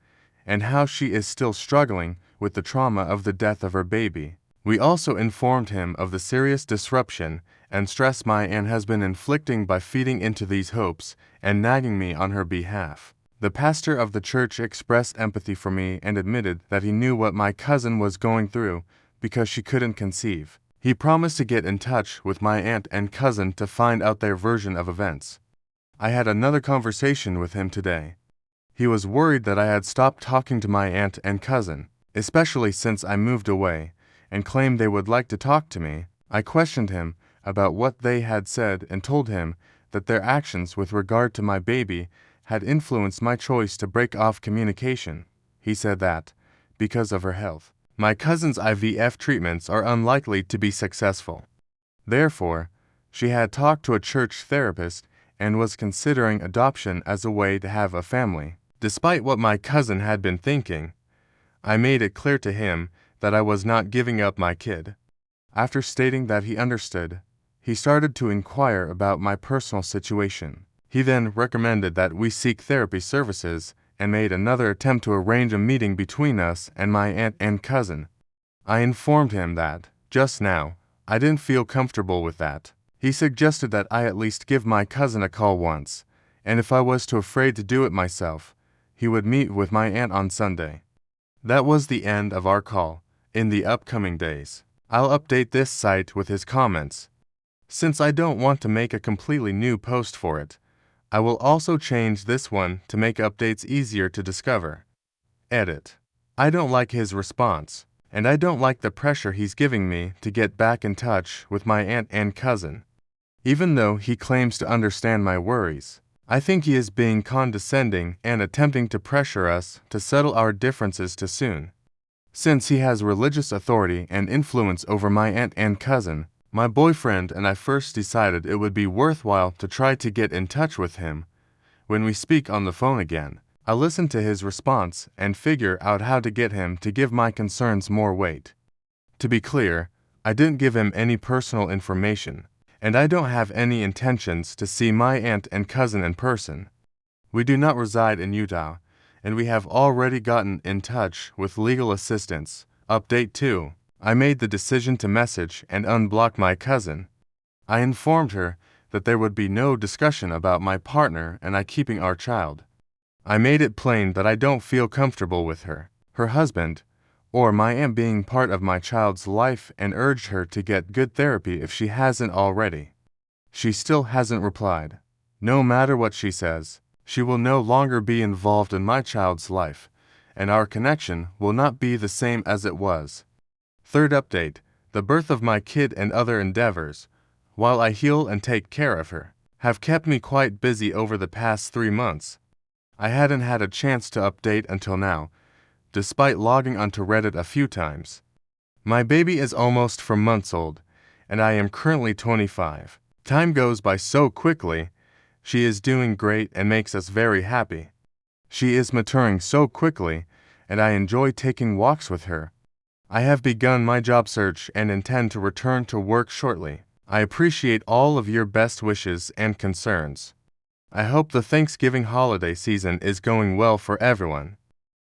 and how she is still struggling with the trauma of the death of her baby. We also informed him of the serious disruption and stress my aunt has been inflicting by feeding into these hopes and nagging me on her behalf. The pastor of the church expressed empathy for me and admitted that he knew what my cousin was going through because she couldn't conceive. He promised to get in touch with my aunt and cousin to find out their version of events. I had another conversation with him today. He was worried that I had stopped talking to my aunt and cousin, especially since I moved away, and claimed they would like to talk to me. I questioned him about what they had said and told him that their actions with regard to my baby had influenced my choice to break off communication. He said that, because of her health, my cousin's IVF treatments are unlikely to be successful. Therefore, she had talked to a church therapist and was considering adoption as a way to have a family. Despite what my cousin had been thinking, I made it clear to him that I was not giving up my kid. After stating that he understood, he started to inquire about my personal situation. He then recommended that we seek therapy services and made another attempt to arrange a meeting between us and my aunt and cousin. I informed him that, just now, I didn't feel comfortable with that. He suggested that I at least give my cousin a call once, and if I was too afraid to do it myself, he would meet with my aunt on Sunday. That was the end of our call. In the upcoming days, I'll update this site with his comments. Since I don't want to make a completely new post for it, I will also change this one to make updates easier to discover. Edit. I don't like his response, and I don't like the pressure he's giving me to get back in touch with my aunt and cousin. Even though he claims to understand my worries, I think he is being condescending and attempting to pressure us to settle our differences too soon. Since he has religious authority and influence over my aunt and cousin, my boyfriend and I first decided it would be worthwhile to try to get in touch with him. When we speak on the phone again, I'll listen to his response and figure out how to get him to give my concerns more weight. To be clear, I didn't give him any personal information, and I don't have any intentions to see my aunt and cousin in person. We do not reside in Utah, and we have already gotten in touch with legal assistance. Update 2. I made the decision to message and unblock my cousin. I informed her that there would be no discussion about my partner and I keeping our child. I made it plain that I don't feel comfortable with her, her husband, or my aunt being part of my child's life and urged her to get good therapy if she hasn't already. She still hasn't replied. No matter what she says, she will no longer be involved in my child's life, and our connection will not be the same as it was. Third update, the birth of my kid and other endeavors, while I heal and take care of her, have kept me quite busy over the past 3 months. I hadn't had a chance to update until now, despite logging onto Reddit a few times. My baby is almost 4 months old, and I am currently 25. Time goes by so quickly. She is doing great and makes us very happy. She is maturing so quickly, and I enjoy taking walks with her. I have begun my job search and intend to return to work shortly. I appreciate all of your best wishes and concerns. I hope the Thanksgiving holiday season is going well for everyone.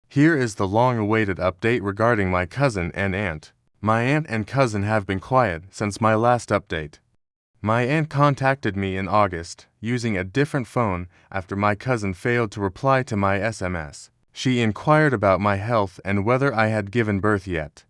Here is the long-awaited update regarding my cousin and aunt. My aunt and cousin have been quiet since my last update. My aunt contacted me in August using a different phone after my cousin failed to reply to my SMS. She inquired about my health and whether I had given birth yet.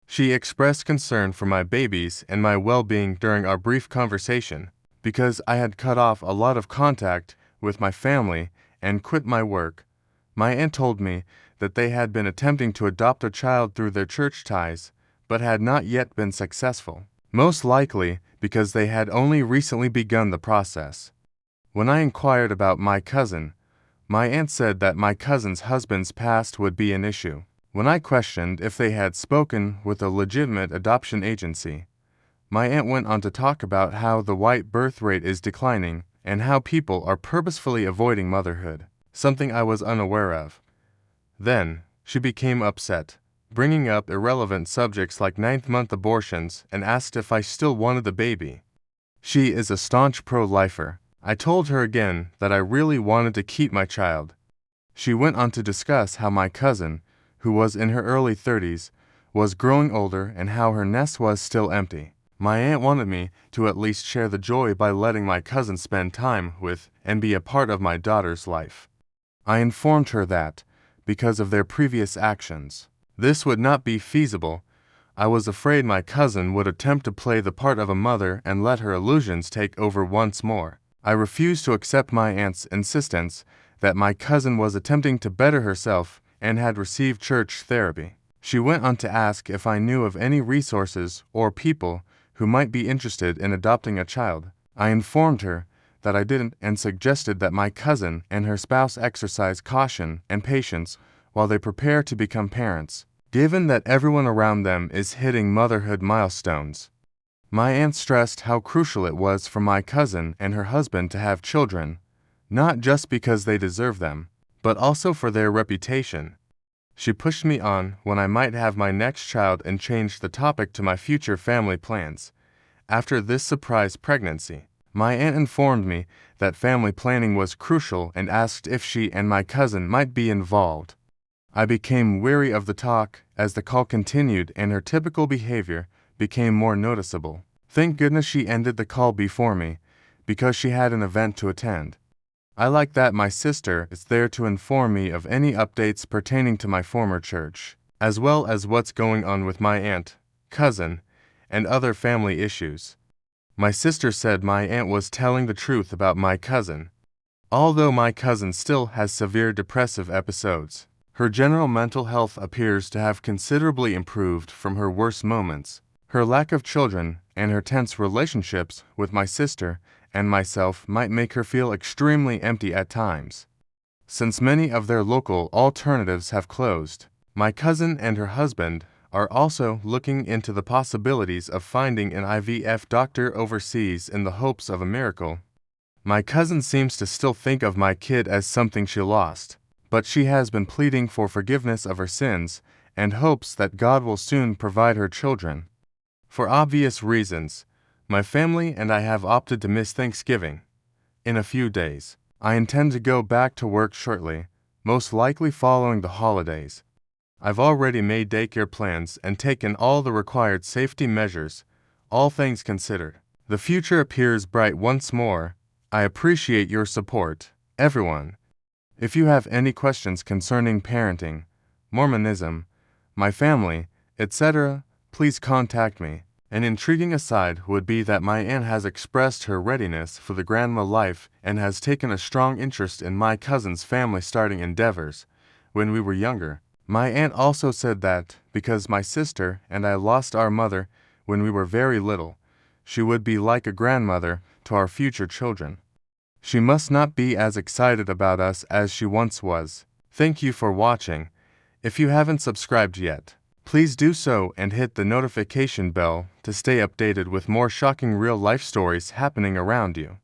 She expressed concern for my babies and my well-being during our brief conversation. Because I had cut off a lot of contact with my family and quit my work, my aunt told me that they had been attempting to adopt a child through their church ties, but had not yet been successful, most likely because they had only recently begun the process. When I inquired about my cousin, my aunt said that my cousin's husband's past would be an issue. When I questioned if they had spoken with a legitimate adoption agency, my aunt went on to talk about how the white birth rate is declining and how people are purposefully avoiding motherhood, something I was unaware of. Then, she became upset, bringing up irrelevant subjects like 9th-month abortions and asked if I still wanted the baby. She is a staunch pro-lifer. I told her again that I really wanted to keep my child. She went on to discuss how my cousin, who was in her early 30s, was growing older and how her nest was still empty. My aunt wanted me to at least share the joy by letting my cousin spend time with and be a part of my daughter's life. I informed her that, because of their previous actions, this would not be feasible. I was afraid my cousin would attempt to play the part of a mother and let her illusions take over once more. I refused to accept my aunt's insistence that my cousin was attempting to better herself and had received church therapy. She went on to ask if I knew of any resources or people who might be interested in adopting a child. I informed her that I didn't and suggested that my cousin and her spouse exercise caution and patience while they prepare to become parents, given that everyone around them is hitting motherhood milestones. My aunt stressed how crucial it was for my cousin and her husband to have children, not just because they deserve them, but also for their reputation. She pushed me on when I might have my next child and changed the topic to my future family plans, After this surprise pregnancy, my aunt informed me that family planning was crucial and asked if she and my cousin might be involved. I became weary of the talk as the call continued and her typical behavior became more noticeable. Thank goodness she ended the call before me, because she had an event to attend. I like that my sister is there to inform me of any updates pertaining to my former church, as well as what's going on with my aunt, cousin, and other family issues. My sister said my aunt was telling the truth about my cousin. Although my cousin still has severe depressive episodes, her general mental health appears to have considerably improved from her worst moments. Her lack of children and her tense relationships with my sister and myself might make her feel extremely empty at times. Since many of their local alternatives have closed, my cousin and her husband are also looking into the possibilities of finding an IVF doctor overseas in the hopes of a miracle. My cousin seems to still think of my kid as something she lost, but she has been pleading for forgiveness of her sins and hopes that God will soon provide her children. For obvious reasons, my family and I have opted to miss Thanksgiving. In a few days, I intend to go back to work shortly, most likely following the holidays. I've already made daycare plans and taken all the required safety measures, all things considered. The future appears bright once more. I appreciate your support, everyone. If you have any questions concerning parenting, Mormonism, my family, etc., please contact me. An intriguing aside would be that my aunt has expressed her readiness for the grandma life and has taken a strong interest in my cousin's family starting endeavors when we were younger. My aunt also said that, because my sister and I lost our mother when we were very little, she would be like a grandmother to our future children. She must not be as excited about us as she once was. Thank you for watching. If you haven't subscribed yet, please do so and hit the notification bell to stay updated with more shocking real-life stories happening around you.